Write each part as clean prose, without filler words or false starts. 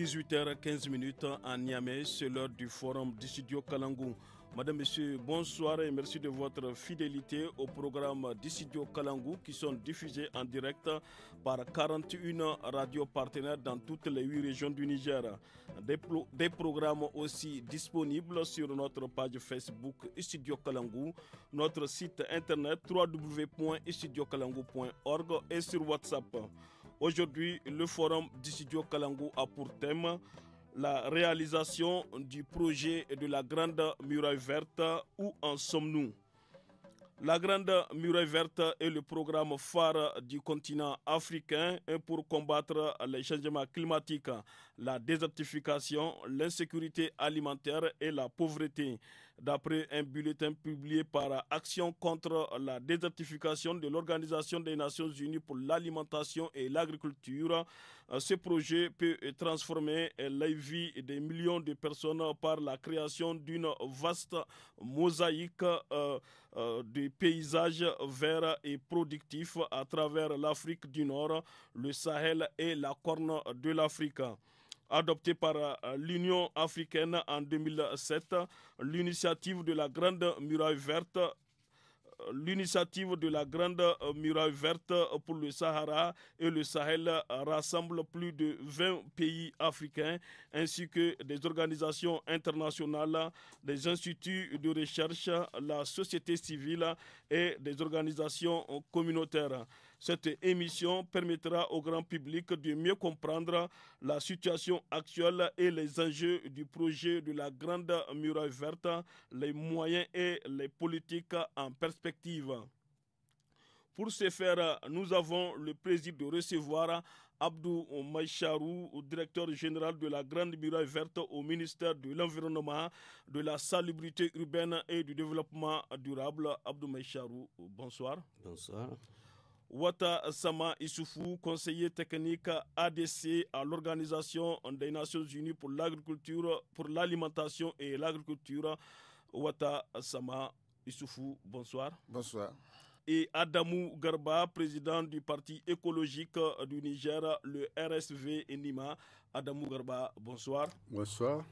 18h15 à Niamey, c'est l'heure du forum du studio Kalangou. Madame, Monsieur, bonsoir et merci de votre fidélité au programme du studio Kalangou qui sont diffusés en direct par 41 radios partenaires dans toutes les 8 régions du Niger. Des programmes aussi disponibles sur notre page Facebook Studio Kalangou, notre site internet www.studiokalangou.org et sur WhatsApp. Aujourd'hui, le forum du studio Kalangou a pour thème la réalisation du projet de la Grande Muraille Verte. Où en sommes-nous? La Grande Muraille Verte est le programme phare du continent africain pour combattre les changements climatiques, la désertification, l'insécurité alimentaire et la pauvreté. D'après un bulletin publié par Action contre la désertification de l'Organisation des Nations Unies pour l'alimentation et l'agriculture, ce projet peut transformer la vie des millions de personnes par la création d'une vaste mosaïque de paysages verts et productifs à travers l'Afrique du Nord, le Sahel et la Corne de l'Afrique. Adoptée par l'Union africaine en 2007, l'initiative de la Grande Muraille Verte pour le Sahara et le Sahel rassemble plus de 20 pays africains ainsi que des organisations internationales, des instituts de recherche, la société civile et des organisations communautaires. Cette émission permettra au grand public de mieux comprendre la situation actuelle et les enjeux du projet de la Grande Muraille Verte, les moyens et les politiques en perspective. Pour ce faire, nous avons le plaisir de recevoir Abdou Maïcharou, directeur général de la Grande Muraille Verte au ministère de l'Environnement, de la Salubrité urbaine et du Développement durable. Abdou Maïcharou, bonsoir. Bonsoir. Wata Sama Issoufou, conseiller technique ADC à l'Organisation des Nations Unies pour l'agriculture, pour l'alimentation et l'agriculture. Wata Sama Issoufou, bonsoir. Bonsoir. Et Adamou Garba, président du Parti écologique du Niger, le RSV Nima. Adamou Garba, bonsoir. Bonsoir.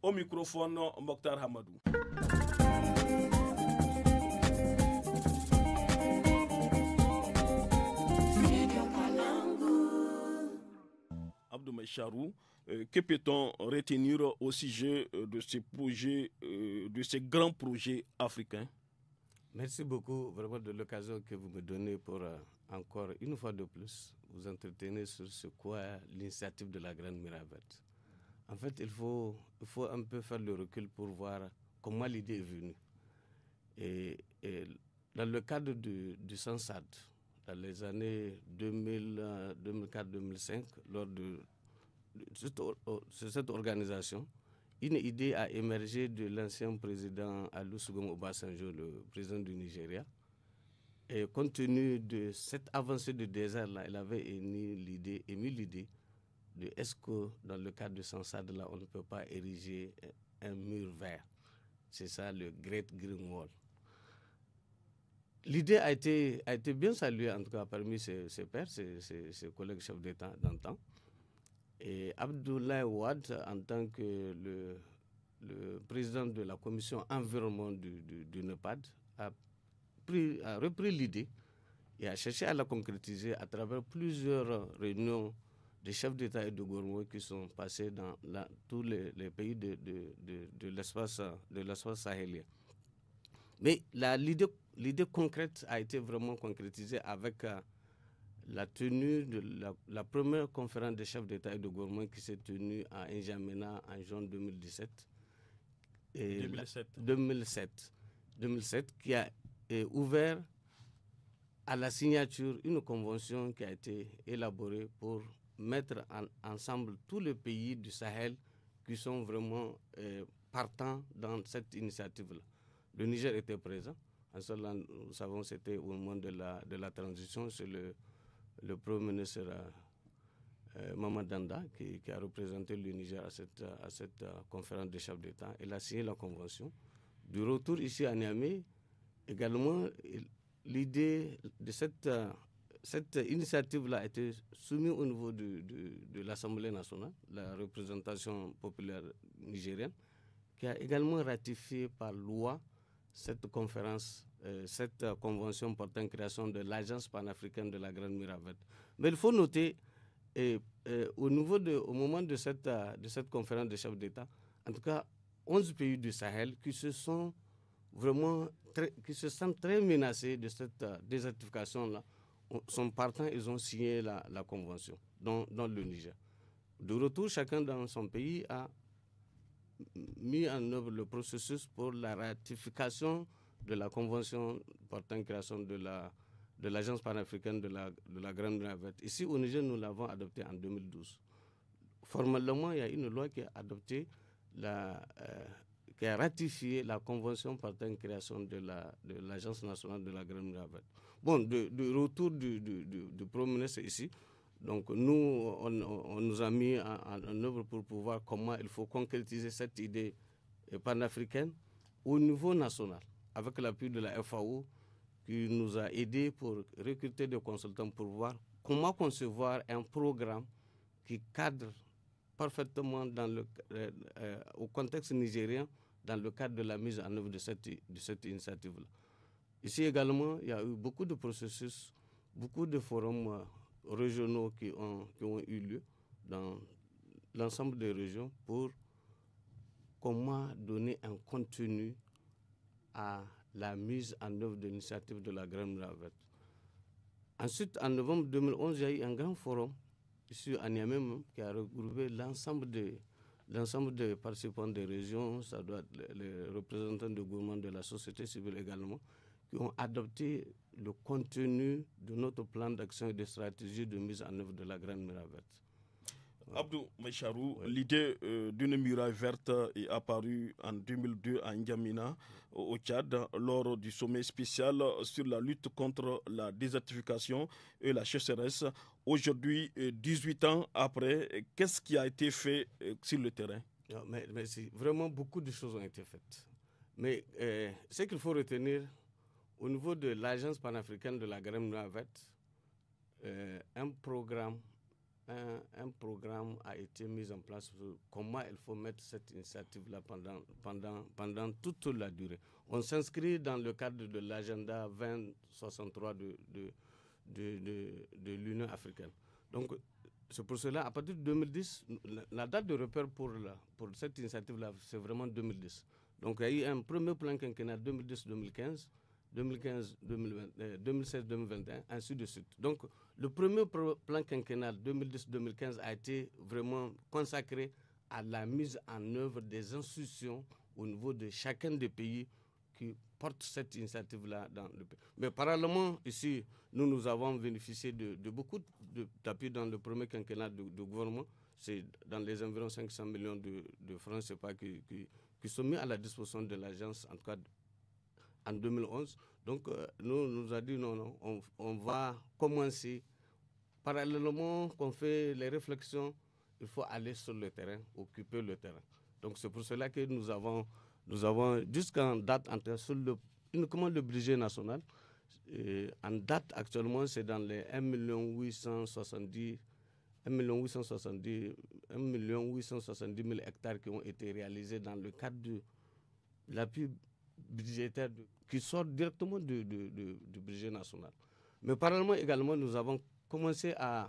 Au microphone, Mokhtar Hamadou. Abdou Maïcharou, que peut-on retenir au sujet de ces projets, de ces grands projets africains? Merci beaucoup vraiment de l'occasion que vous me donnez pour encore une fois de plus vous entretenir sur ce qu'est l'initiative de la Grande Muraille Verte. En fait, il faut un peu faire le recul pour voir comment l'idée est venue. Et dans le cadre du SANSAD, dans les années 2004-2005, lors de cette organisation, une idée a émergé de l'ancien président Olusegun Obasanjo, le président du Nigeria. Et compte tenu de cette avancée de désert-là, il avait émis l'idée de est-ce que dans le cadre de SANSAD, on ne peut pas ériger un mur vert. C'est ça le Great Green Wall. L'idée a été bien saluée, en tout cas parmi ses pairs, ses collègues chefs d'État d'antan. Et Abdoulaye Wade, en tant que le président de la commission environnement du NEPAD, a repris l'idée et a cherché à la concrétiser à travers plusieurs réunions de chefs d'État et de gouvernement qui sont passés dans tous les pays de l'espace sahélien. Mais l'idée concrète a été vraiment concrétisée avec la tenue de la première conférence des chefs d'État et de gouvernement qui s'est tenue à N'Djamena en juin 2017. 2007, qui a ouvert à la signature une convention qui a été élaborée pour mettre ensemble tous les pays du Sahel qui sont vraiment partants dans cette initiative-là. Le Niger était présent. En cela, nous savons c'était au moment de la transition. C'est le Premier ministre Mamadou Danda qui a représenté le Niger à cette conférence des chefs d'État. Il a signé la convention. Du retour ici à Niamey, également, l'idée de cette cette initiative-là a été soumise au niveau de l'Assemblée nationale, la représentation populaire nigérienne, qui a également ratifié par loi cette conférence, cette convention portant création de l'Agence panafricaine de la Grande Muraille Verte. Mais il faut noter, au moment de cette conférence des chefs d'État, en tout cas 11 pays du Sahel qui se sentent très menacés de cette désertification-là, sont partants, ils ont signé la convention dans le Niger. De retour, chacun dans son pays a mis en œuvre le processus pour la ratification de la convention portant création de l'Agence panafricaine de la Grande Muraille Verte. Ici, au Niger, nous l'avons adoptée en 2012. Formellement, il y a une loi qui a adopté, qui a ratifié la convention portant création de l'Agence nationale de la Grande Muraille Verte. Bon, de retour du Premier ministre ici, donc nous, on nous a mis en œuvre pour pouvoir comment il faut concrétiser cette idée panafricaine au niveau national, avec l'appui de la FAO qui nous a aidés pour recruter des consultants pour voir comment concevoir un programme qui cadre parfaitement au contexte nigérien dans le cadre de la mise en œuvre de cette initiative-là. Ici également, il y a eu beaucoup de processus, beaucoup de forums régionaux qui ont eu lieu dans l'ensemble des régions pour comment donner un contenu à la mise en œuvre de l'initiative de la Grande Muraille Verte. Ensuite, en novembre 2011, il y a eu un grand forum ici à Niamey qui a regroupé l'ensemble des participants des régions, ça doit être les représentants du gouvernement, de la société civile également, qui ont adopté le contenu de notre plan d'action et de stratégie de mise en œuvre de la Grande Muraille Verte. Abdou Maïcharou, l'idée d'une muraille verte est apparue en 2002 à N'Djamena, au Tchad, lors du sommet spécial sur la lutte contre la désertification et la sécheresse. Aujourd'hui, 18 ans après, qu'est-ce qui a été fait sur le terrain? Non, mais vraiment, beaucoup de choses ont été faites. Mais ce qu'il faut retenir, au niveau de l'Agence panafricaine de la Grande Muraille Verte, un programme a été mis en place sur comment il faut mettre cette initiative-là pendant toute la durée. On s'inscrit dans le cadre de l'agenda 2063 de l'Union africaine. Donc, c'est pour cela, à partir de 2010, la date de repère pour cette initiative-là, c'est vraiment 2010. Donc, il y a eu un premier plan quinquennal 2010-2015, 2016-2021, ainsi de suite. Donc, le premier plan quinquennal 2010-2015 a été vraiment consacré à la mise en œuvre des institutions au niveau de chacun des pays qui portent cette initiative-là dans le pays. Mais parallèlement, ici, nous avons bénéficié de beaucoup d'appui dans le premier quinquennat du gouvernement. C'est dans les environs 500 millions de francs CFA qui sont mis à la disposition de l'agence, en tout cas en 2011. Donc, nous a dit non, on va commencer. Parallèlement qu'on fait les réflexions, il faut aller sur le terrain, occuper le terrain. Donc, c'est pour cela que nous avons jusqu'en date, uniquement le budget national, en date actuellement, c'est dans les 1 870 000 hectares qui ont été réalisés dans le cadre de l'appui budgétaire qui sort directement du budget national. Mais parallèlement également, nous avons commencé à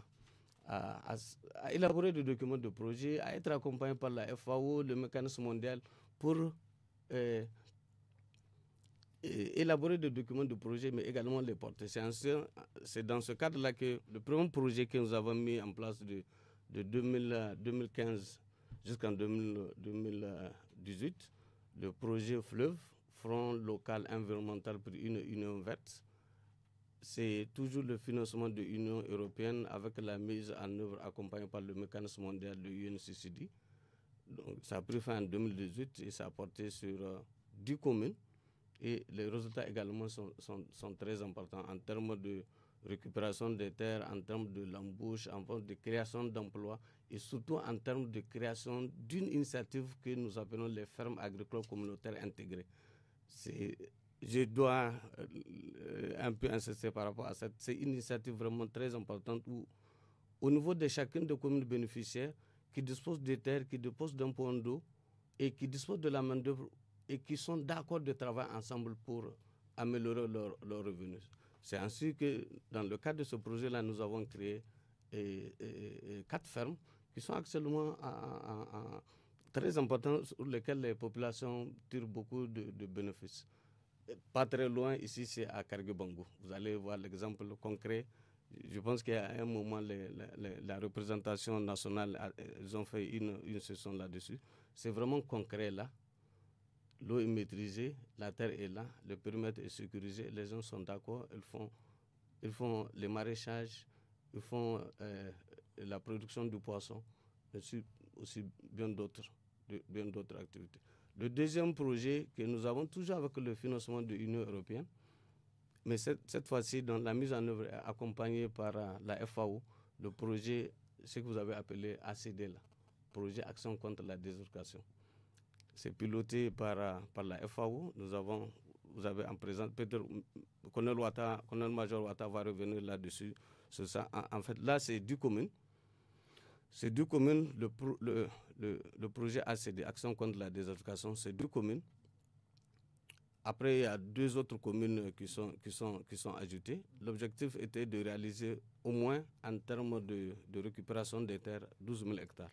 élaborer des documents de projet, à être accompagnés par la FAO, le mécanisme mondial, pour élaborer des documents de projet, mais également les porter. C'est dans ce cadre-là que le premier projet que nous avons mis en place de 2015 jusqu'en 2018, le projet Fleuve, Front local environnemental pour une union verte, c'est toujours le financement de l'Union européenne avec la mise en œuvre accompagnée par le mécanisme mondial de UNCCD. Donc, ça a pris fin en 2018 et ça a porté sur 10 communes. Et les résultats également sont très importants en termes de récupération des terres, en termes de l'embauche, en termes de création d'emplois et surtout en termes de création d'une initiative que nous appelons les fermes agricoles communautaires intégrées. je dois un peu insister par rapport à cette initiative vraiment très importante où, au niveau de chacune des communes bénéficiaires qui disposent des terres, qui disposent d'un point d'eau et qui disposent de la main-d'œuvre et qui sont d'accord de travailler ensemble pour améliorer leurs revenus. C'est ainsi que, dans le cadre de ce projet-là, nous avons créé 4 fermes qui sont actuellement très importantes, sur lesquelles les populations tirent beaucoup de bénéfices. Pas très loin, ici, c'est à Karguebango. Vous allez voir l'exemple concret. Je pense qu'à un moment, la représentation nationale, ils ont fait une session là-dessus. C'est vraiment concret là. L'eau est maîtrisée, la terre est là, le périmètre est sécurisé, les gens sont d'accord, ils font les maraîchages, ils font la production du poisson, et aussi bien d'autres activités. Le deuxième projet que nous avons toujours avec le financement de l'Union européenne, mais cette fois-ci, dans la mise en œuvre est accompagnée par la FAO, le projet, ce que vous avez appelé ACD, là, projet Action contre la désertification. C'est piloté par la FAO. Vous avez en présence, peut-être Colonel-Major Ouattara va revenir là-dessus. Sur ça. En fait, là, c'est 10 communes. C'est 10 communes, le projet ACD, Action contre la désertification, c'est 2 communes. Après, il y a 2 autres communes qui sont ajoutées. L'objectif était de réaliser au moins, en termes de récupération des terres, 12 000 hectares.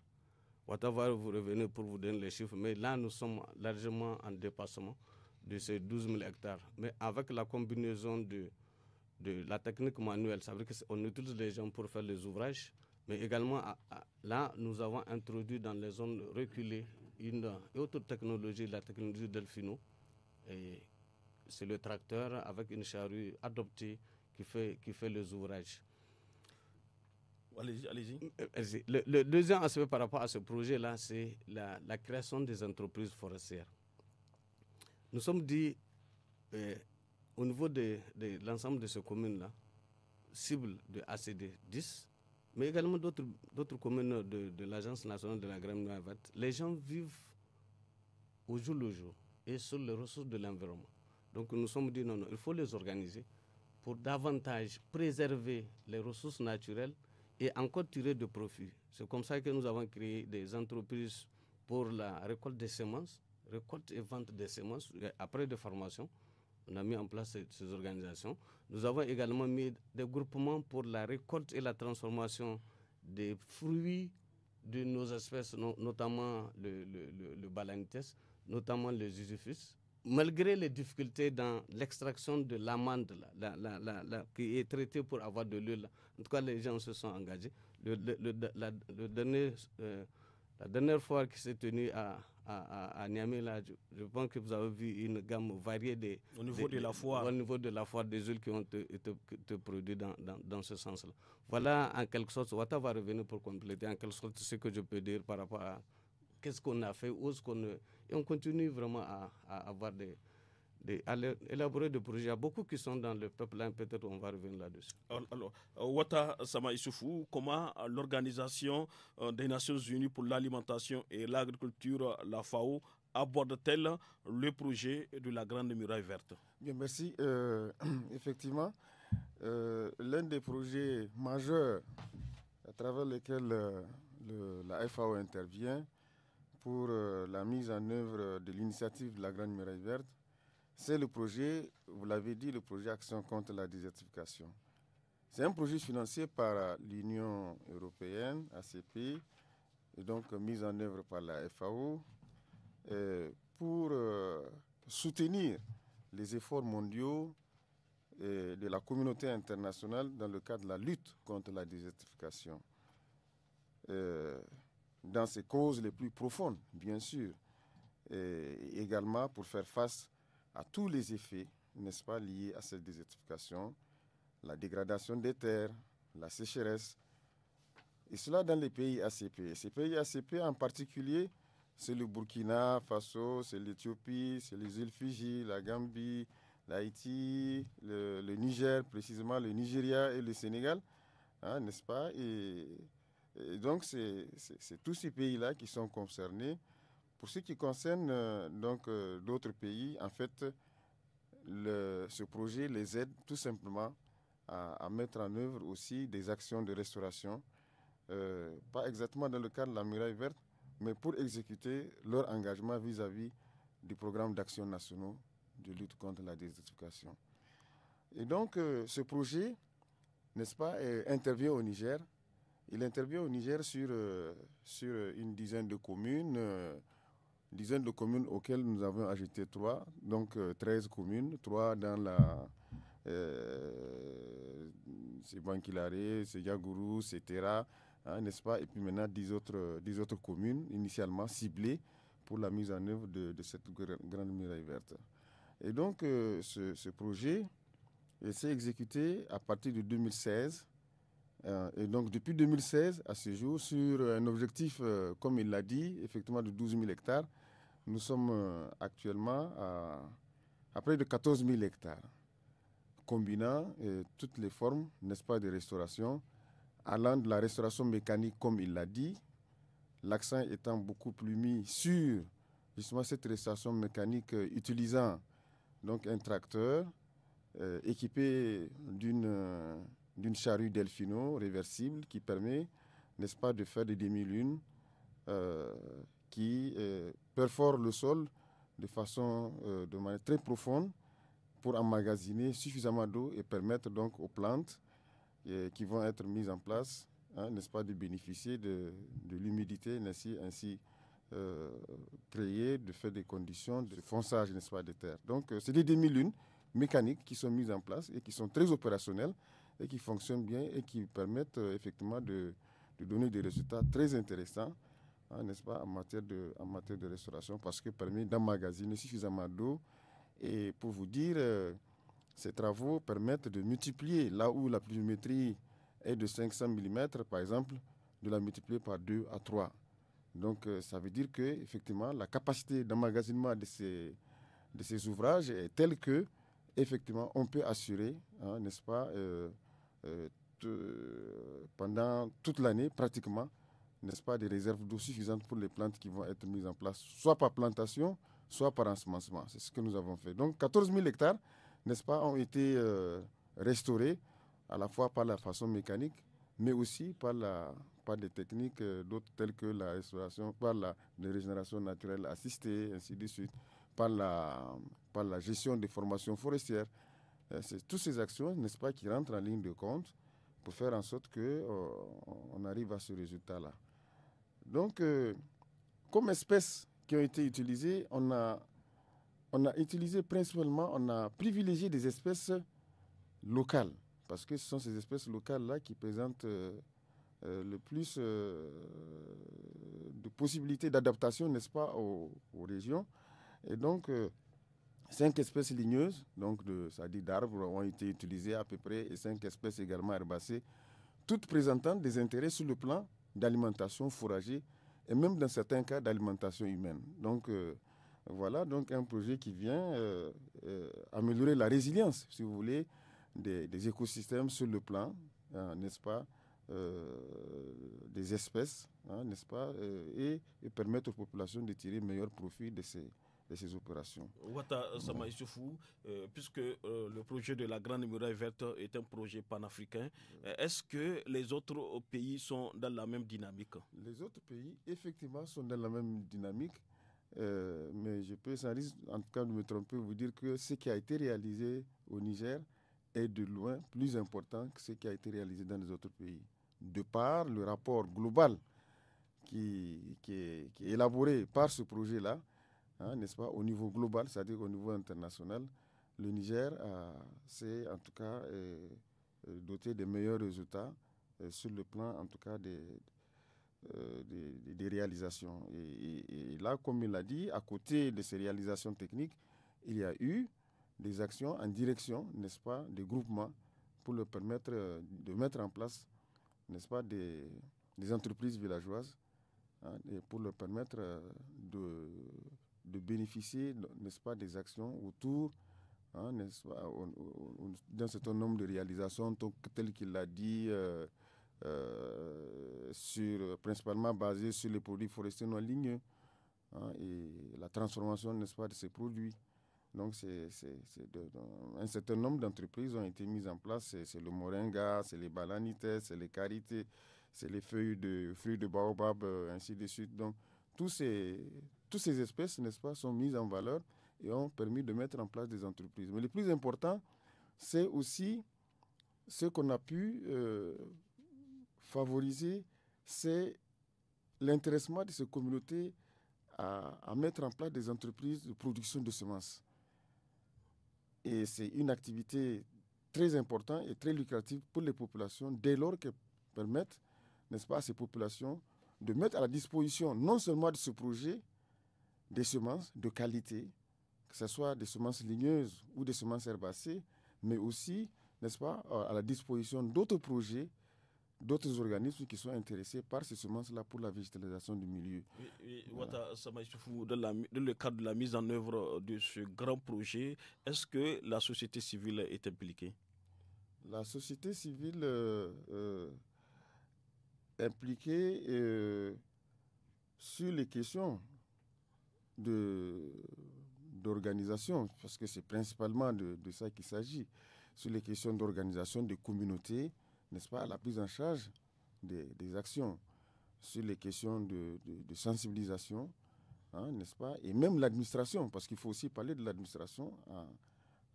Ouattara va vous revenir pour vous donner les chiffres, mais là, nous sommes largement en dépassement de ces 12 000 hectares. Mais avec la combinaison de la technique manuelle, ça veut dire qu'on utilise les gens pour faire les ouvrages, mais également, là, nous avons introduit dans les zones reculées une autre technologie, la technologie Delphino. Et c'est le tracteur avec une charrue adoptée qui fait les ouvrages. Allez-y. Le deuxième aspect par rapport à ce projet-là, c'est la création des entreprises forestières. Nous sommes dit, au niveau de l'ensemble de ces communes-là, cible de ACD 10, mais également d'autres communes de l'Agence nationale de la Grande Noire Verte, les gens vivent au jour le jour et sur les ressources de l'environnement. Donc nous sommes dit non, il faut les organiser pour davantage préserver les ressources naturelles et encore tirer de profit. C'est comme ça que nous avons créé des entreprises pour la récolte des semences, récolte et vente des semences, après des formations. On a mis en place ces organisations. Nous avons également mis des groupements pour la récolte et la transformation des fruits de nos espèces, notamment le balanites, notamment les usufruits. Malgré les difficultés dans l'extraction de l'amande qui est traitée pour avoir de l'huile, en tout cas les gens se sont engagés. La dernière fois qui s'est tenue à Niamey, là, je pense que vous avez vu une gamme variée au niveau de la foire. Au niveau de la foire des huiles qui ont été produites dans ce sens-là. Voilà, en quelque sorte, Ouattara va revenir pour compléter en quelque sorte ce que je peux dire par rapport à qu'est-ce qu'on a fait, et on continue vraiment à avoir à élaborer des projets. Il y a beaucoup qui sont dans le pipeline, peut-être on va revenir là-dessus. Alors, Ouattara Sama Issoufou, comment l'Organisation des Nations Unies pour l'alimentation et l'agriculture, la FAO, aborde-t-elle le projet de la Grande Muraille Verte? Bien, merci. Effectivement, l'un des projets majeurs à travers lesquels la FAO intervient pour la mise en œuvre de l'initiative de la Grande Muraille Verte, c'est le projet, vous l'avez dit, le projet Action contre la désertification. C'est un projet financé par l'Union européenne, ACP, et donc mis en œuvre par la FAO, pour soutenir les efforts mondiaux de la communauté internationale dans le cadre de la lutte contre la désertification. Dans ses causes les plus profondes, bien sûr, et également pour faire face à tous les effets, n'est-ce pas, liés à cette désertification, la dégradation des terres, la sécheresse, et cela dans les pays ACP. Ces pays ACP en particulier, c'est le Burkina Faso, c'est l'Éthiopie, c'est les îles Fidji, la Gambie, l'Haïti, le Niger, précisément le Nigeria et le Sénégal, hein, n'est-ce pas, et donc, c'est tous ces pays-là qui sont concernés. Pour ce qui concerne d'autres pays, en fait, ce projet les aide tout simplement à mettre en œuvre aussi des actions de restauration, pas exactement dans le cadre de la muraille verte, mais pour exécuter leur engagement vis-à-vis du programme d'action nationaux de lutte contre la désertification. Et donc, ce projet, n'est-ce pas, intervient au Niger. Il intervient au Niger sur une dizaine de communes, auxquelles nous avons ajouté 3, donc 13 communes, 3 dans c'est Bankilare, c'est Yagourou, c'est Terra, hein, n'est-ce pas, et puis maintenant 10 autres communes initialement ciblées pour la mise en œuvre de cette grande muraille verte. Et donc, ce projet s'est exécuté à partir de 2016. Et donc, depuis 2016 à ce jour, sur un objectif, comme il l'a dit, effectivement de 12 000 hectares, nous sommes actuellement à près de 14 000 hectares, combinant toutes les formes, n'est-ce pas, de restauration, allant de la restauration mécanique, comme il l'a dit, l'accent étant beaucoup plus mis sur justement cette restauration mécanique utilisant donc un tracteur équipé d'une charrue Delfino réversible qui permet, n'est-ce pas, de faire des demi-lunes qui perforent le sol de manière très profonde pour emmagasiner suffisamment d'eau et permettre donc aux plantes qui vont être mises en place, hein, n'est-ce pas, de bénéficier de l'humidité, ainsi créer, de faire des conditions de fonçage, n'est-ce pas, des terres. Donc, c'est des demi-lunes mécaniques qui sont mises en place et qui sont très opérationnelles et qui fonctionnent bien et qui permettent effectivement de donner des résultats très intéressants, hein, n'est-ce pas, en matière de restauration, parce que permet d'emmagasiner suffisamment d'eau. Et pour vous dire, ces travaux permettent de multiplier, là où la pluviométrie est de 500 mm, par exemple, de la multiplier par 2 à 3. Donc, ça veut dire qu'effectivement, la capacité d'emmagasinement de ces ouvrages est telle que, effectivement, on peut assurer, hein, n'est-ce pas, pendant toute l'année, pratiquement, n'est-ce pas, des réserves d'eau suffisantes pour les plantes qui vont être mises en place, soit par plantation, soit par ensemencement. C'est ce que nous avons fait. Donc, 14 000 hectares, n'est-ce pas, ont été restaurés, à la fois par la façon mécanique, mais aussi par des techniques d'autres telles que la restauration, par la régénération naturelle assistée, ainsi de suite, par la gestion des formations forestières. C'est toutes ces actions, n'est-ce pas, qui rentrent en ligne de compte pour faire en sorte qu'on arrive à ce résultat-là. Donc, comme espèces qui ont été utilisées, on a utilisé principalement, on a privilégié des espèces locales, parce que ce sont ces espèces locales-là qui présentent le plus de possibilités d'adaptation, n'est-ce pas, aux régions. Et donc, 5 espèces ligneuses, donc c'est-à-dire d'arbres, ont été utilisées à peu près, et 5 espèces également herbacées, toutes présentant des intérêts sur le plan d'alimentation fourragée et même dans certains cas d'alimentation humaine. Donc, voilà donc un projet qui vient améliorer la résilience, si vous voulez, des écosystèmes sur le plan, n'est-ce pas, des espèces, hein, n'est-ce pas, et permettre aux populations de tirer meilleur profit de ces opérations. Ouattara Sama Issoufou, puisque le projet de la Grande Muraille Verte est un projet panafricain, est-ce que les autres pays sont dans la même dynamique? Les autres pays, effectivement, sont dans la même dynamique, mais je peux, sans risque, en tout cas de me tromper, vous dire que ce qui a été réalisé au Niger est de loin plus important que ce qui a été réalisé dans les autres pays. De par le rapport global qui est élaboré par ce projet-là, hein, n'est-ce pas, au niveau global, c'est-à-dire au niveau international, le Niger s'est en tout cas doté des meilleurs résultats sur le plan en tout cas des réalisations. Et là, comme il l'a dit, à côté de ces réalisations techniques, il y a eu des actions en direction, n'est-ce pas, des groupements pour leur permettre de mettre en place, n'est-ce pas, des entreprises villageoises, hein, et pour leur permettre de bénéficier, n'est-ce pas, des actions autour, hein, n'est-ce pas, d'un certain nombre de réalisations, tel qu'il l'a dit, principalement basées sur les produits forestiers non ligneux, hein, et la transformation, n'est-ce pas, de ces produits. Donc, un certain nombre d'entreprises ont été mises en place. C'est le moringa, c'est les balanites, c'est les carités, c'est les fruits de baobab, ainsi de suite. Donc, toutes ces espèces, n'est-ce pas, sont mises en valeur et ont permis de mettre en place des entreprises. Mais le plus important, c'est aussi ce qu'on a pu favoriser, c'est l'intéressement de ces communautés à mettre en place des entreprises de production de semences. Et c'est une activité très importante et très lucrative pour les populations dès lors qu'elles permettent, n'est-ce pas, à ces populations de mettre à la disposition non seulement de ce projet des semences de qualité, que ce soit des semences ligneuses ou des semences herbacées, mais aussi, n'est-ce pas, à la disposition d'autres projets, d'autres organismes qui sont intéressés par ces semences-là pour la végétalisation du milieu. Voilà. Dans le cadre de la mise en œuvre de ce grand projet, est-ce que la société civile est impliquée? La société civile impliquée sur les questions d'organisation, parce que c'est principalement de ça qu'il s'agit, sur les questions d'organisation des communautés, n'est-ce pas, la prise en charge des actions, sur les questions de sensibilisation, hein, n'est-ce pas, et même l'administration, parce qu'il faut aussi parler de l'administration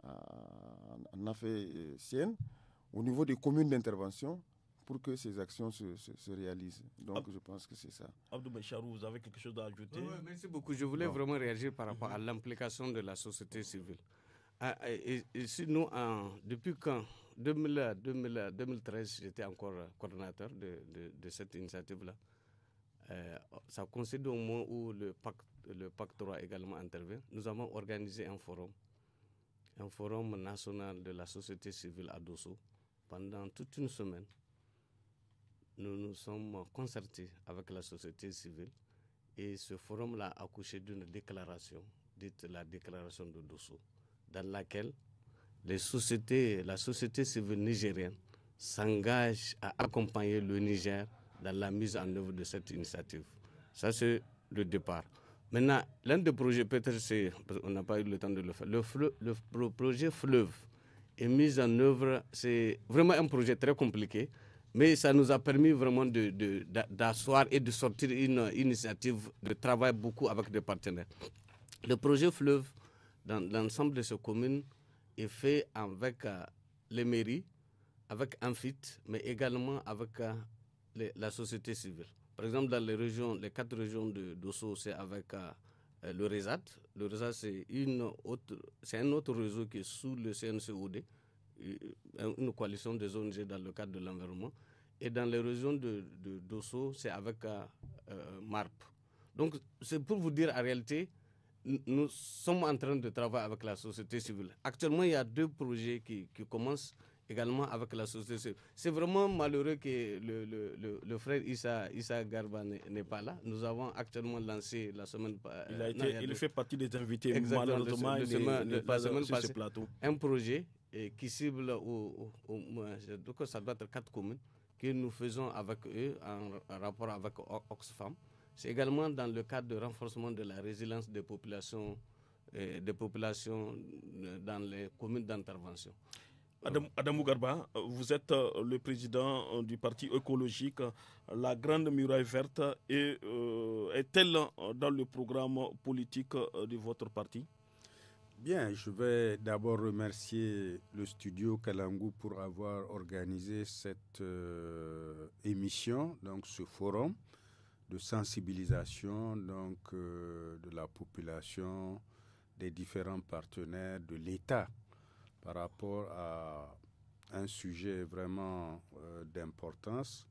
en affaires siennes, au niveau des communes d'intervention, pour que ces actions se réalisent. Donc, je pense que c'est ça. Abdou Bécharou, vous avez quelque chose à ajouter? Oui, merci beaucoup. Je voulais vraiment réagir par rapport à l'implication de la société civile. Ici, nous, depuis quand 2013, j'étais encore coordonnateur de cette initiative-là. Ça coïncide au moment où le pacte 3 également intervient. Nous avons organisé un forum national de la société civile à Dosso pendant toute une semaine. Nous nous sommes concertés avec la société civile et ce forum-là a accouché d'une déclaration, dite la déclaration de Dosso, dans laquelle la société civile nigérienne s'engage à accompagner le Niger dans la mise en œuvre de cette initiative. Ça, c'est le départ. Maintenant, l'un des projets, peut-être, on n'a pas eu le temps de le faire, le projet Fleuve est mis en œuvre, c'est vraiment un projet très compliqué, mais ça nous a permis vraiment d'asseoir et de sortir une initiative de travail beaucoup avec des partenaires. Le projet Fleuve, dans l'ensemble de ces communes, est fait avec les mairies, avec Amphit, mais également avec la société civile. Par exemple, dans les 4 régions de Dosso, c'est avec le RESAT. Le RESAT, c'est un autre réseau qui est sous le CNCOD, une coalition des ONG dans le cadre de l'environnement. Et dans les régions de Dosso, c'est avec MARP. Donc, c'est pour vous dire, en réalité, nous sommes en train de travailler avec la société civile. Actuellement, il y a 2 projets qui commencent également avec la société civile. C'est vraiment malheureux que le frère Issa Garba n'est pas là. Nous avons actuellement lancé la semaine passée. Il fait partie des invités, malheureusement, il n'est pas sur ce plateau. Un projet qui cible, donc ça doit être 4 communes, que nous faisons avec eux en rapport avec Oxfam. C'est également dans le cadre de renforcement de la résilience des populations dans les communes d'intervention. Adamou Garba, vous êtes le président du parti écologique. La Grande Muraille Verte est-elle dans le programme politique de votre parti? Bien, je vais d'abord remercier le studio Kalangu pour avoir organisé cette émission, donc ce forum de sensibilisation de la population, des différents partenaires de l'État par rapport à un sujet vraiment d'importance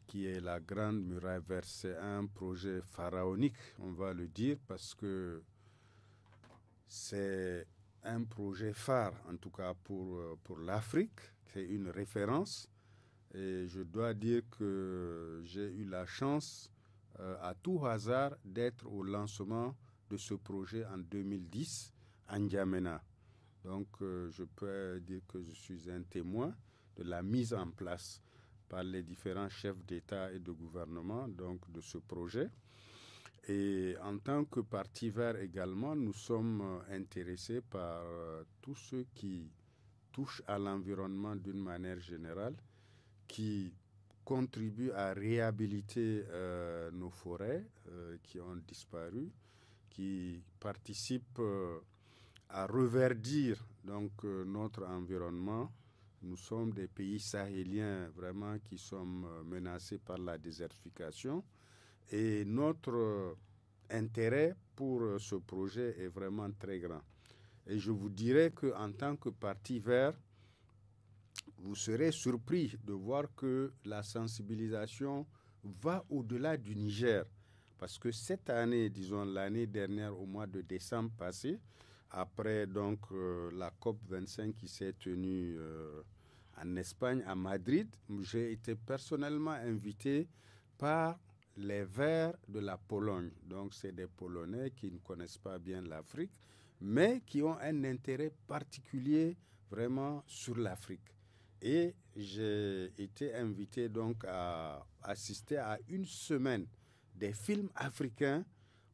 qui est la Grande Muraille Verte. C'est un projet pharaonique, on va le dire, parce que c'est un projet phare, en tout cas pour l'Afrique. C'est une référence. Et je dois dire que j'ai eu la chance, à tout hasard, d'être au lancement de ce projet en 2010 à N'Djamena. Donc, je peux dire que je suis un témoin de la mise en place par les différents chefs d'État et de gouvernement donc, de ce projet. Et en tant que Parti vert également, nous sommes intéressés par tout ce qui touche à l'environnement d'une manière générale, qui contribue à réhabiliter nos forêts qui ont disparu, qui participent à reverdir donc, notre environnement. Nous sommes des pays sahéliens vraiment qui sommes menacés par la désertification. Et notre intérêt pour ce projet est vraiment très grand. Et je vous dirais qu'en tant que Parti vert, vous serez surpris de voir que la sensibilisation va au-delà du Niger. Parce que cette année, disons l'année dernière, au mois de décembre passé, après donc la COP25 qui s'est tenue en Espagne, à Madrid, j'ai été personnellement invité par les Verts de la Pologne. Donc, c'est des Polonais qui ne connaissent pas bien l'Afrique, mais qui ont un intérêt particulier vraiment sur l'Afrique. Et j'ai été invité donc à assister à une semaine des films africains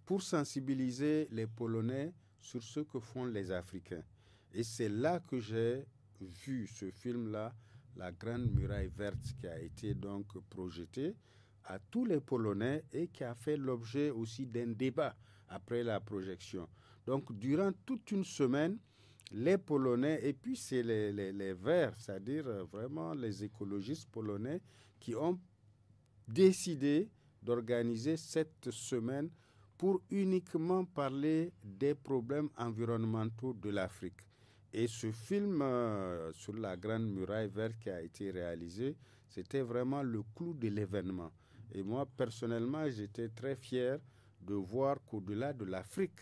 pour sensibiliser les Polonais sur ce que font les Africains. Et c'est là que j'ai vu ce film-là, La Grande Muraille Verte, qui a été donc projeté à tous les Polonais et qui a fait l'objet aussi d'un débat après la projection. Donc, durant toute une semaine, les Polonais, et puis c'est les Verts, c'est-à-dire vraiment les écologistes polonais, qui ont décidé d'organiser cette semaine pour uniquement parler des problèmes environnementaux de l'Afrique. Et ce film sur la Grande Muraille Verte qui a été réalisé, c'était vraiment le clou de l'événement. Et moi, personnellement, j'étais très fier de voir qu'au-delà de l'Afrique,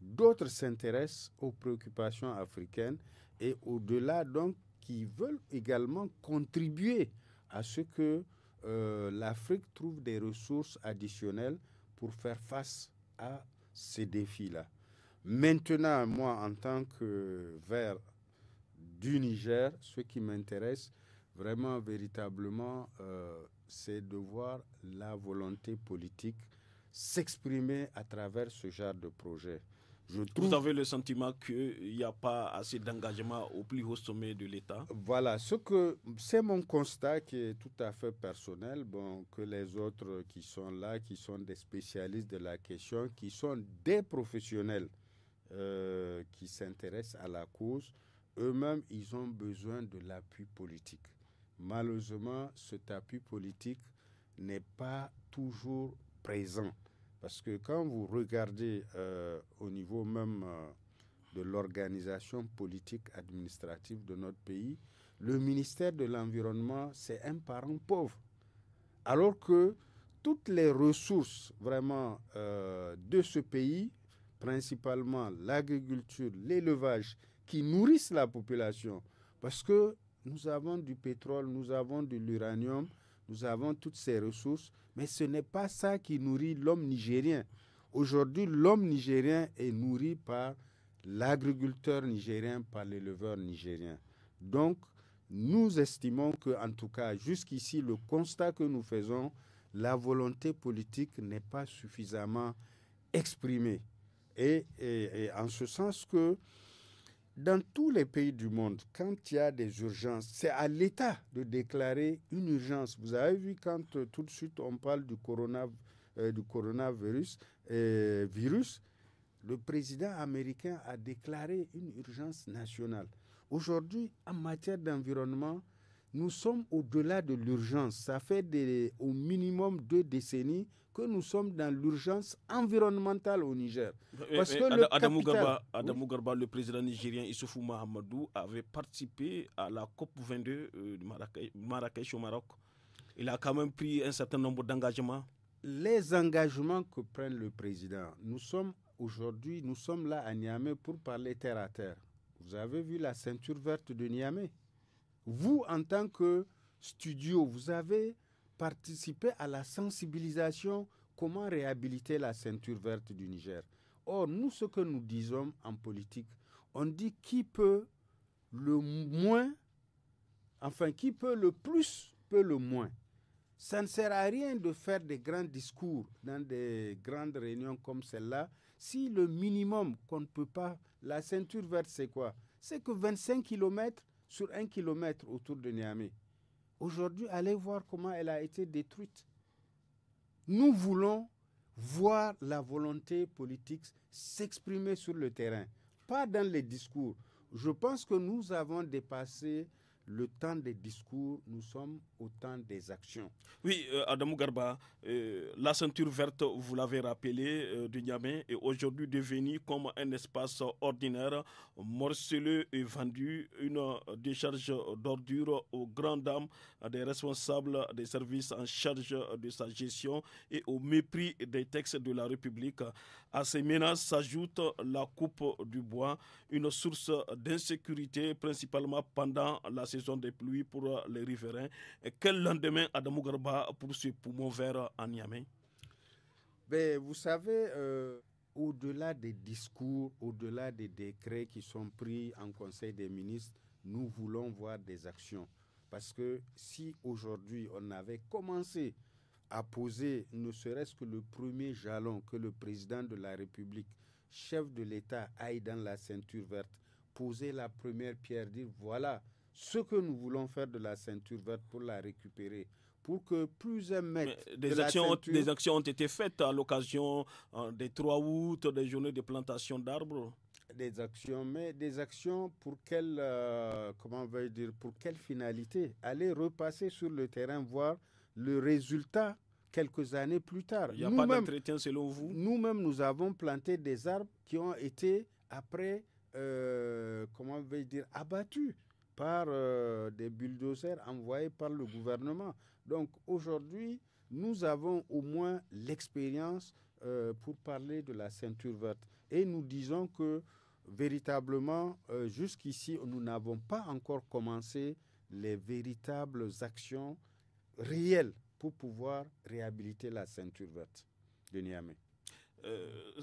d'autres s'intéressent aux préoccupations africaines et au-delà, donc, qui veulent également contribuer à ce que l'Afrique trouve des ressources additionnelles pour faire face à ces défis-là. Maintenant, moi, en tant que vert du Niger, ce qui m'intéresse vraiment, véritablement, c'est de voir la volonté politique s'exprimer à travers ce genre de projet. Vous avez le sentiment qu'il n'y a pas assez d'engagement au plus haut sommet de l'État? Voilà, c'est mon constat qui est tout à fait personnel, que les autres qui sont là, qui sont des spécialistes de la question, qui sont des professionnels qui s'intéressent à la cause, eux-mêmes, ils ont besoin de l'appui politique. Malheureusement, cet appui politique n'est pas toujours présent. Parce que quand vous regardez au niveau même de l'organisation politique administrative de notre pays, le ministère de l'Environnement, c'est un parent pauvre. Alors que toutes les ressources vraiment de ce pays, principalement l'agriculture, l'élevage, qui nourrissent la population, parce que nous avons du pétrole, nous avons de l'uranium, nous avons toutes ces ressources, mais ce n'est pas ça qui nourrit l'homme nigérien. Aujourd'hui, l'homme nigérien est nourri par l'agriculteur nigérien, par l'éleveur nigérien. Donc, nous estimons qu'en tout cas, jusqu'ici, le constat que nous faisons, la volonté politique n'est pas suffisamment exprimée. Et en ce sens que dans tous les pays du monde, quand il y a des urgences, c'est à l'État de déclarer une urgence. Vous avez vu quand tout de suite on parle du coronavirus, le président américain a déclaré une urgence nationale. Aujourd'hui, en matière d'environnement, nous sommes au-delà de l'urgence. Ça fait au minimum 2 décennies que nous sommes dans l'urgence environnementale au Niger. Parce que Adamou Garba, le président nigérien Issoufou Mahamadou, avait participé à la COP22 de Marrakech au Maroc. Il a quand même pris un certain nombre d'engagements. Les engagements que prend le président, nous sommes là à Niamey pour parler terre à terre. Vous avez vu la ceinture verte de Niamey? Vous, en tant que studio, vous avez participé à la sensibilisation, comment réhabiliter la ceinture verte du Niger. Or, nous, ce que nous disons en politique, on dit qui peut le moins, enfin qui peut le plus, peut le moins. Ça ne sert à rien de faire des grands discours dans des grandes réunions comme celle-là si le minimum qu'on ne peut pas... La ceinture verte, c'est quoi? C'est que 25 km sur 1 km autour de Niamey. Aujourd'hui, allez voir comment elle a été détruite. Nous voulons voir la volonté politique s'exprimer sur le terrain, pas dans les discours. Je pense que nous avons dépassé le temps des discours, nous sommes au temps des actions. Oui, Adamou Garba, la ceinture verte, vous l'avez rappelé, de Niamey est aujourd'hui devenue comme un espace ordinaire, morceleux et vendu, une décharge d'ordures aux grandes dames des responsables des services en charge de sa gestion et au mépris des textes de la République. À ces menaces s'ajoute la coupe du bois, une source d'insécurité principalement pendant la saison des pluies pour les riverains. Quel lendemain, Adamou Garba, pour ce poumon vert à Niamey? Ben, vous savez, au-delà des discours, au-delà des décrets qui sont pris en Conseil des ministres, nous voulons voir des actions. Parce que si aujourd'hui on avait commencé à poser ne serait-ce que le premier jalon que le président de la République, chef de l'État, aille dans la ceinture verte, poser la première pierre, dire voilà ce que nous voulons faire de la ceinture verte pour la récupérer, pour que plus un mètre des actions ont été faites à l'occasion des 3 août, des journées de plantation d'arbres. Des actions, mais des actions pour quelle, comment on va dire, pour quelle finalité? Aller repasser sur le terrain, voir le résultat quelques années plus tard. Il n'y a pas d'entretien selon vous? Nous-mêmes, nous avons planté des arbres qui ont été après, comment on va dire, abattus par des bulldozers envoyés par le gouvernement. Donc aujourd'hui, nous avons au moins l'expérience pour parler de la ceinture verte. Et nous disons que véritablement, jusqu'ici, nous n'avons pas encore commencé les véritables actions réelles pour pouvoir réhabiliter la ceinture verte de Niamey.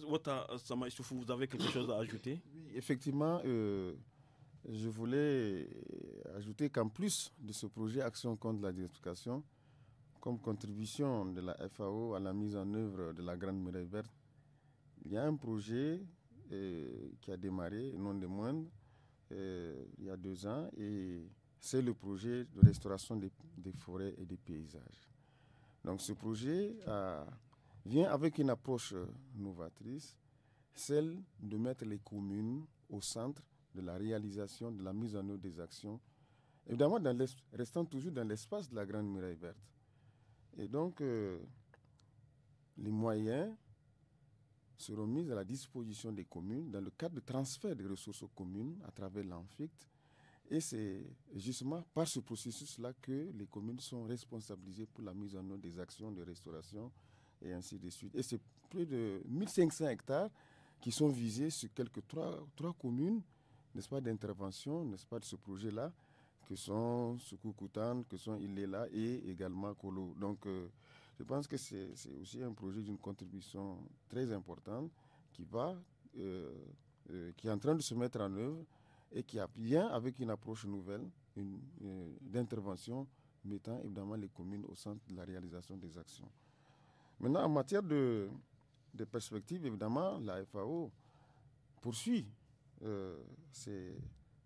Wata Sama Issoufou, vous avez quelque chose à ajouter? Oui, effectivement, je voulais ajouter qu'en plus de ce projet Action contre la désertification, comme contribution de la FAO à la mise en œuvre de la Grande Muraille Verte, il y a un projet qui a démarré, non des moindres, il y a 2 ans, et c'est le projet de restauration des forêts et des paysages. Donc ce projet vient avec une approche novatrice, celle de mettre les communes au centre de la réalisation, de la mise en œuvre des actions, évidemment restant toujours dans l'espace de la Grande Muraille Verte. Et donc, les moyens seront mis à la disposition des communes dans le cadre de transfert des ressources aux communes à travers l'ANFICT. Et c'est justement par ce processus-là que les communes sont responsabilisées pour la mise en œuvre des actions de restauration et ainsi de suite. Et c'est plus de 1500 hectares qui sont visés sur quelques trois communes, n'est-ce pas, d'intervention, n'est-ce pas, de ce projet-là, que sont Soukoukoutane, que sont Ilela et également Kolo. Donc, je pense que c'est aussi un projet d'une contribution très importante qui est en train de se mettre en œuvre et qui vient avec une approche nouvelle d'intervention mettant évidemment les communes au centre de la réalisation des actions. Maintenant, en matière de perspective, évidemment, la FAO poursuit c'est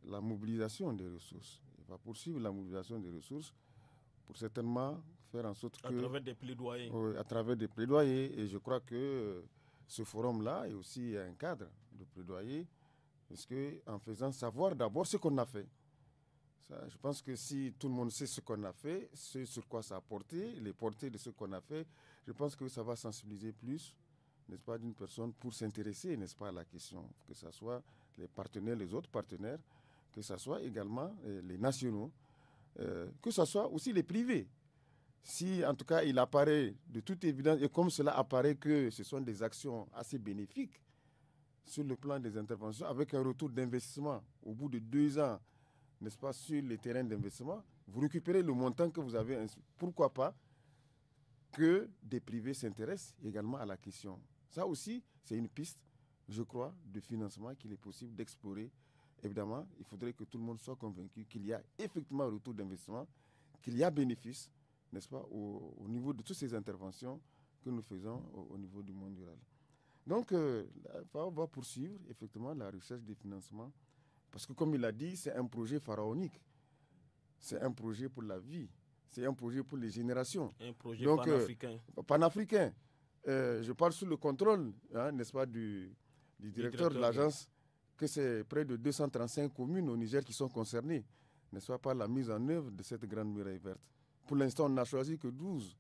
la mobilisation des ressources. Il va poursuivre la mobilisation des ressources pour certainement faire en sorte que... À travers des plaidoyers. À travers des plaidoyers. Et je crois que ce forum-là est aussi un cadre de plaidoyer, parce qu'en faisant savoir d'abord ce qu'on a fait. Ça, je pense que si tout le monde sait ce qu'on a fait, ce sur quoi ça a porté, les portées de ce qu'on a fait, je pense que ça va sensibiliser plus, n'est-ce pas, d'une personne pour s'intéresser, n'est-ce pas, à la question, que ce soit les partenaires, les autres partenaires, que ce soit également les nationaux, que ce soit aussi les privés. Si, en tout cas, il apparaît de toute évidence, et comme cela apparaît que ce sont des actions assez bénéfiques sur le plan des interventions, avec un retour d'investissement au bout de 2 ans, n'est-ce pas, sur les terrains d'investissement, vous récupérez le montant que vous avez. Pourquoi pas que des privés s'intéressent également à la question. Ça aussi, c'est une piste, je crois, de financement qu'il est possible d'explorer. Évidemment, il faudrait que tout le monde soit convaincu qu'il y a effectivement un retour d'investissement, qu'il y a bénéfice, n'est-ce pas, au niveau de toutes ces interventions que nous faisons au niveau du monde rural. Donc, la FAO va poursuivre effectivement la recherche des financements parce que, comme il a dit, c'est un projet pharaonique. C'est un projet pour la vie. C'est un projet pour les générations. Un projet panafricain. Panafricain. Je parle sous le contrôle, n'est-ce pas, du directeur de l'agence, que c'est près de 235 communes au Niger qui sont concernées, n'est-ce pas, par la mise en œuvre de cette grande muraille verte. Pour l'instant, on n'a choisi que 12,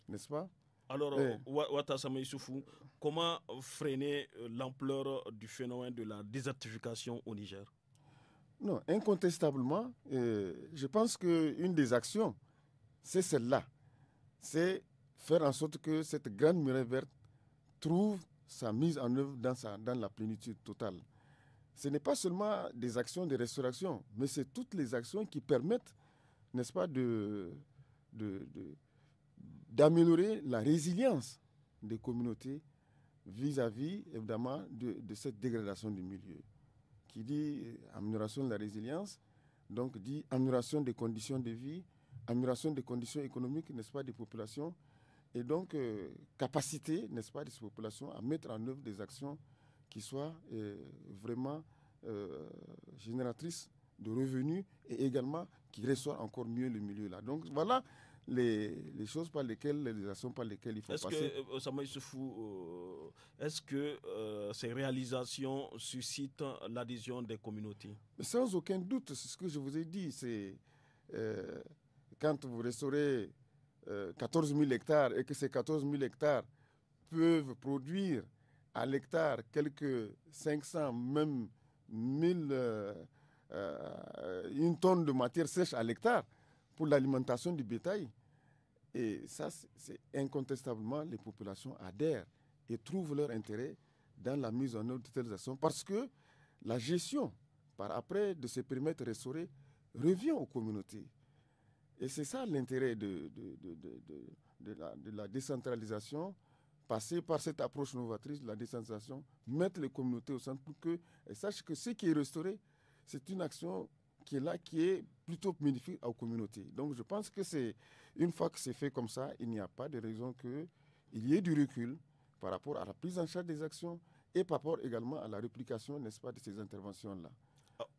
n'est-ce pas? Alors, Ouattara Sama Issoufou, comment freiner l'ampleur du phénomène de la désertification au Niger? Non, incontestablement, je pense qu'une des actions, c'est celle-là. C'est faire en sorte que cette grande muraille verte trouve sa mise en œuvre dans la plénitude totale. Ce n'est pas seulement des actions de restauration, mais c'est toutes les actions qui permettent, n'est-ce pas, d'améliorer la résilience des communautés vis-à-vis, évidemment, de cette dégradation du milieu. Qui dit amélioration de la résilience, donc dit amélioration des conditions de vie, amélioration des conditions économiques, n'est-ce pas, des populations, et donc capacité, n'est-ce pas, de ces populations à mettre en œuvre des actions qui soient vraiment génératrices de revenus et également qui restaurent encore mieux le milieu là. Donc voilà les choses par lesquelles, les actions par lesquelles il faut passer. Est-ce que ces réalisations suscitent l'adhésion des communautés? Sans aucun doute, c'est ce que je vous ai dit. C'est quand vous restaurez 14 000 hectares et que ces 14 000 hectares peuvent produire à l'hectare quelques 500, même 1000, une tonne de matière sèche à l'hectare pour l'alimentation du bétail. Et ça, c'est incontestablement, les populations adhèrent et trouvent leur intérêt dans la mise en œuvre de telles actions parce que la gestion, par après, de ces périmètres restaurés revient aux communautés. Et c'est ça l'intérêt de la décentralisation, passer par cette approche novatrice de la décentralisation, mettre les communautés au centre pour qu'elles sachent que ce qui est restauré, c'est une action qui est là, qui est plutôt bénéfique aux communautés. Donc je pense que c'est une fois que c'est fait comme ça, il n'y a pas de raison qu'il y ait du recul par rapport à la prise en charge des actions et par rapport également à la réplication, n'est-ce pas, de ces interventions-là.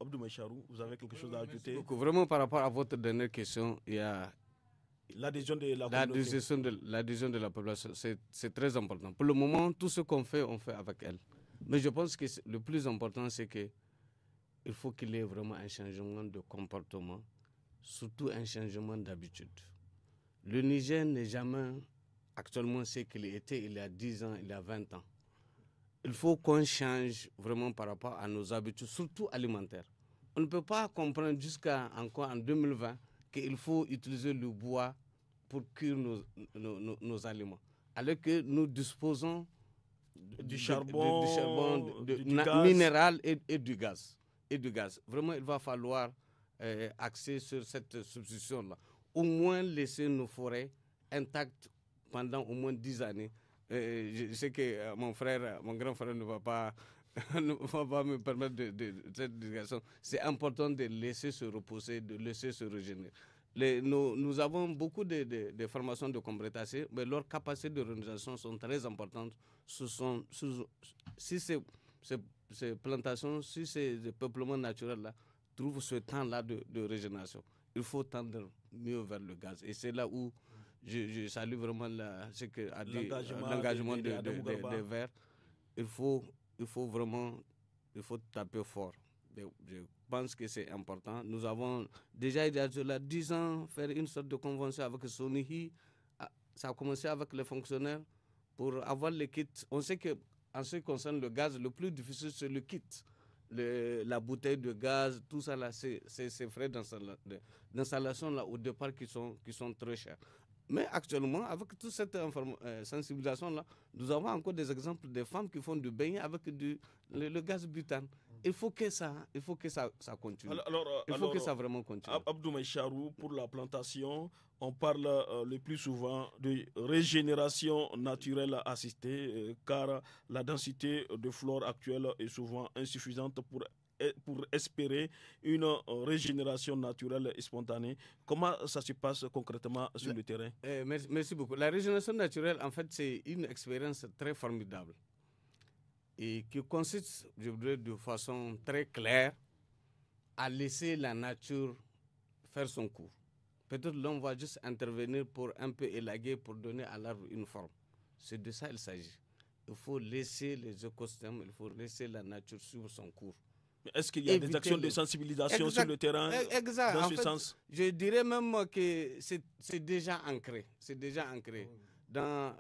Abdou Maïcharou, vous avez quelque chose à ajouter? Vraiment, par rapport à votre dernière question, il y a l'adhésion de la communauté. L'adhésion de la population, c'est très important. Pour le moment, tout ce qu'on fait, on fait avec elle. Mais je pense que le plus important, c'est qu'il faut qu'il y ait vraiment un changement de comportement, surtout un changement d'habitude. Le Niger n'est jamais actuellement ce qu'il était il y a 10 ans, il y a 20 ans. Il faut qu'on change vraiment par rapport à nos habitudes, surtout alimentaires. On ne peut pas comprendre jusqu'à encore en 2020 qu'il faut utiliser le bois pour cuire nos aliments. Alors que nous disposons du charbon, du minéral et du gaz. Vraiment, il va falloir axer sur cette substitution-là. Au moins laisser nos forêts intactes pendant au moins 10 années. Je sais que mon grand frère ne va pas me permettre de cette discussion. C'est important de laisser se reposer, de laisser se régénérer. Nous avons beaucoup de formations de comprétacés, mais leurs capacités de régénération sont très importantes. Si ces plantations, si ces peuplements naturels-là trouvent ce temps-là de régénération, il faut tendre mieux vers le gaz. Et c'est là où je salue vraiment ce qu'a dit l'engagement des Verts. Il faut vraiment taper fort. Je pense que c'est important. Nous avons déjà, il y a 10 ans, fait une sorte de convention avec Sonihi. Ça a commencé avec les fonctionnaires pour avoir les kits. On sait qu'en ce qui concerne le gaz, le plus difficile, c'est le kit. La bouteille de gaz, tout ça, là, c'est frais d'installation là, au départ qui sont très chers. Mais actuellement, avec toute cette sensibilisation-là, nous avons encore des exemples de femmes qui font du beignet avec le gaz butane. Il faut que ça continue. Il faut que ça vraiment continue. Abdou Maïcharou, pour la plantation, on parle le plus souvent de régénération naturelle assistée, car la densité de flore actuelle est souvent insuffisante pour pour espérer une régénération naturelle et spontanée. Comment ça se passe concrètement sur le terrain? Merci beaucoup. La régénération naturelle, en fait, c'est une expérience très formidable et qui consiste, je voudrais, de façon très claire, à laisser la nature faire son cours. Peut-être l'on va juste intervenir pour un peu élaguer, pour donner à l'arbre une forme. C'est de ça qu'il s'agit. Il faut laisser les écosystèmes, il faut laisser la nature suivre son cours. Est-ce qu'il y a des actions de sensibilisation sur le terrain dans ce sens? Je dirais même que c'est déjà ancré. C'est déjà ancré. Dans,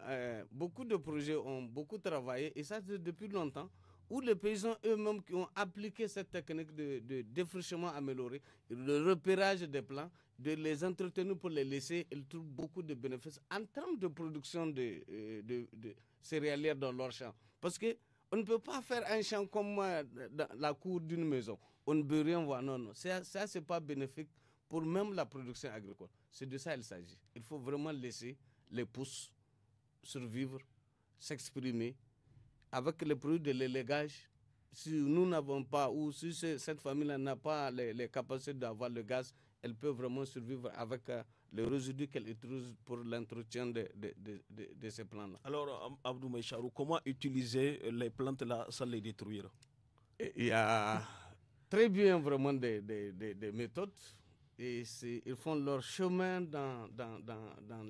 beaucoup de projets ont beaucoup travaillé, et ça depuis longtemps, où les paysans eux-mêmes qui ont appliqué cette technique de défrichement amélioré, le repérage des plants, de les entretenir pour les laisser, ils trouvent beaucoup de bénéfices en termes de production de céréalières dans leur champ. Parce qu'on ne peut pas faire un champ comme dans la cour d'une maison. On ne peut rien voir. Non, non. Ça, ce n'est pas bénéfique pour même la production agricole. C'est de ça qu'il s'agit. Il faut vraiment laisser les pousses survivre, s'exprimer. Avec les produits de l'élégage, si nous n'avons pas, ou si cette famille n'a pas les capacités d'avoir le gaz, elle peut vraiment survivre avec les résidus qu'elle utilise pour l'entretien de ces plantes-là. Alors, Abdou Maïcharou, comment utiliser les plantes là sans les détruire? Il y a très bien vraiment des méthodes. Et ils font leur chemin dans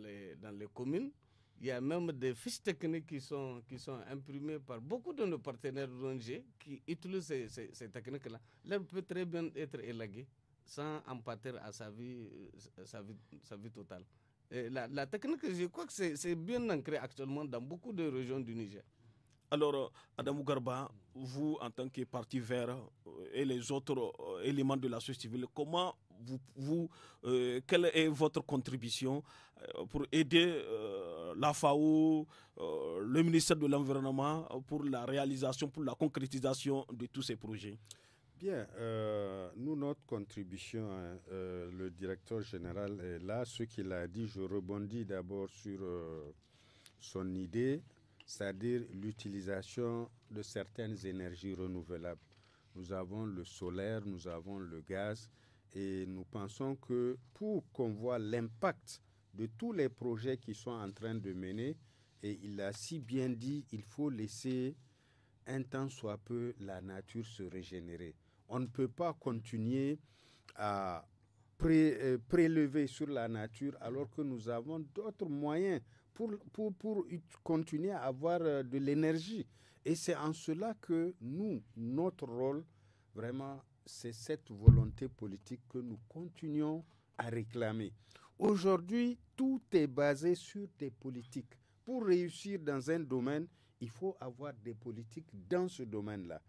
les communes. Il y a même des fiches techniques qui sont imprimées par beaucoup de nos partenaires ONG qui utilisent ces techniques-là. L'herbe peut très bien être élaguée sans en pâtir à sa vie totale. Et la technique, je crois que c'est bien ancré actuellement dans beaucoup de régions du Niger. Alors, Adamou Garba, vous, en tant que Parti vert et les autres éléments de la société civile, comment quelle est votre contribution pour aider la FAO, le ministère de l'Environnement pour la réalisation, pour la concrétisation de tous ces projets? Bien, nous, notre contribution, le directeur général est là. Ce qu'il a dit, je rebondis d'abord sur son idée, c'est-à-dire l'utilisation de certaines énergies renouvelables. Nous avons le solaire, nous avons le gaz, et nous pensons que pour qu'on voit l'impact de tous les projets qui sont en train de mener, et il a si bien dit, il faut laisser un temps soit peu la nature se régénérer. On ne peut pas continuer à prélever sur la nature alors que nous avons d'autres moyens pour continuer à avoir de l'énergie. Et c'est en cela que nous, notre rôle, vraiment, c'est cette volonté politique que nous continuons à réclamer. Aujourd'hui, tout est basé sur des politiques. Pour réussir dans un domaine, il faut avoir des politiques dans ce domaine-là.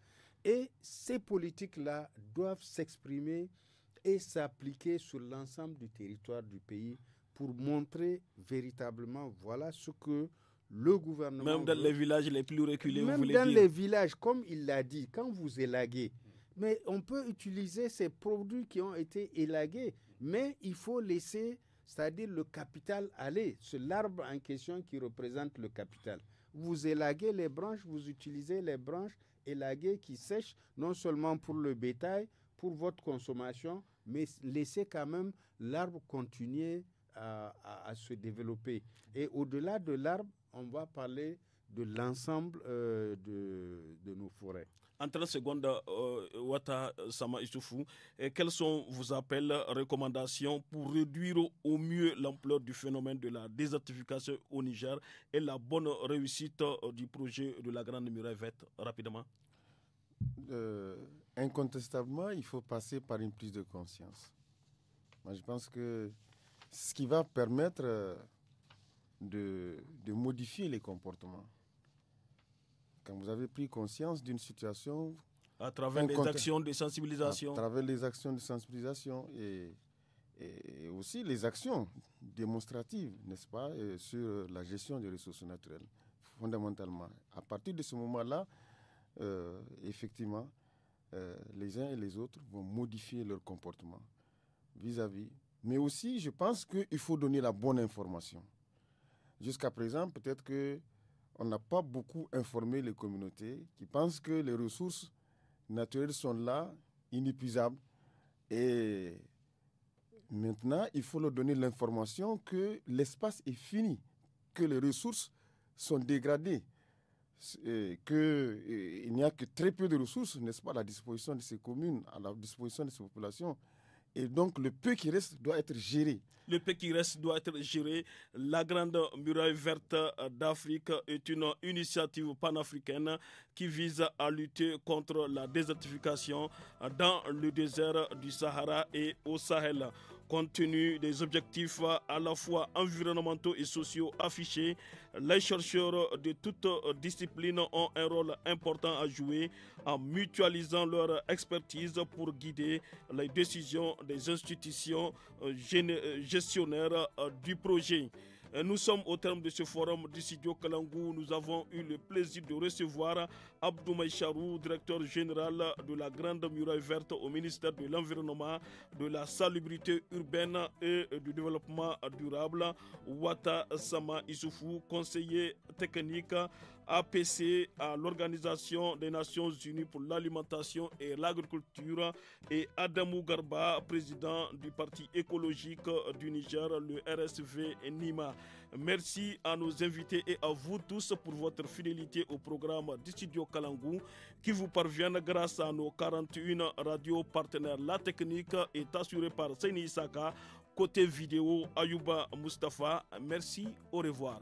Et ces politiques-là doivent s'exprimer et s'appliquer sur l'ensemble du territoire du pays pour montrer véritablement, voilà ce que le gouvernement... Même dans les villages les plus reculés, vous voulez dire. Même dans les villages, comme il l'a dit, quand vous élaguez, mais on peut utiliser ces produits qui ont été élagués, mais il faut laisser, c'est-à-dire le capital aller. C'est l'arbre en question qui représente le capital. Vous élaguez les branches, vous utilisez les branches élaguées qui sèchent, non seulement pour le bétail, pour votre consommation, mais laissez quand même l'arbre continuer à se développer. Et au-delà de l'arbre, on va parler de l'ensemble de nos forêts. En 30 secondes, Ouattara Sama Issoufou, quels sont vos appels, recommandations pour réduire au mieux l'ampleur du phénomène de la désertification au Niger et la bonne réussite du projet de la Grande Muraille Verte, rapidement? Incontestablement, il faut passer par une prise de conscience. Moi, je pense que ce qui va permettre de modifier les comportements. Quand vous avez pris conscience d'une situation... À travers les actions de sensibilisation. À travers les actions de sensibilisation et aussi les actions démonstratives, n'est-ce pas, sur la gestion des ressources naturelles, fondamentalement. À partir de ce moment-là, effectivement, les uns et les autres vont modifier leur comportement vis-à-vis. Mais aussi, je pense qu'il faut donner la bonne information. Jusqu'à présent, peut-être qu'on n'a pas beaucoup informé les communautés qui pensent que les ressources naturelles sont là inépuisable. Et maintenant, il faut leur donner l'information que l'espace est fini, que les ressources sont dégradées, qu'il n'y a que très peu de ressources, n'est-ce pas, à la disposition de ces communes, à la disposition de ces populations. Et donc, le peu qui reste doit être géré. Le peu qui reste doit être géré. La Grande Muraille Verte d'Afrique est une initiative panafricaine qui vise à lutter contre la désertification dans le désert du Sahara et au Sahel. Compte tenu des objectifs à la fois environnementaux et sociaux affichés, les chercheurs de toutes disciplines ont un rôle important à jouer en mutualisant leur expertise pour guider les décisions des institutions gestionnaires du projet. Nous sommes au terme de ce forum du studio Kalangou. Nous avons eu le plaisir de recevoir Abdou Maïcharou, directeur général de la Grande Muraille Verte au ministère de l'Environnement, de la Salubrité urbaine et du développement durable, Ouata Sama Issoufou, conseiller technique APC à l'Organisation des Nations Unies pour l'alimentation et l'agriculture, et Adamou Garba, président du Parti écologique du Niger, le RSV Nima. Merci à nos invités et à vous tous pour votre fidélité au programme du studio Kalangou qui vous parvient grâce à nos 41 radios partenaires. La technique est assurée par Seyni Isaka. Côté vidéo, Ayouba Mustafa. Merci, au revoir.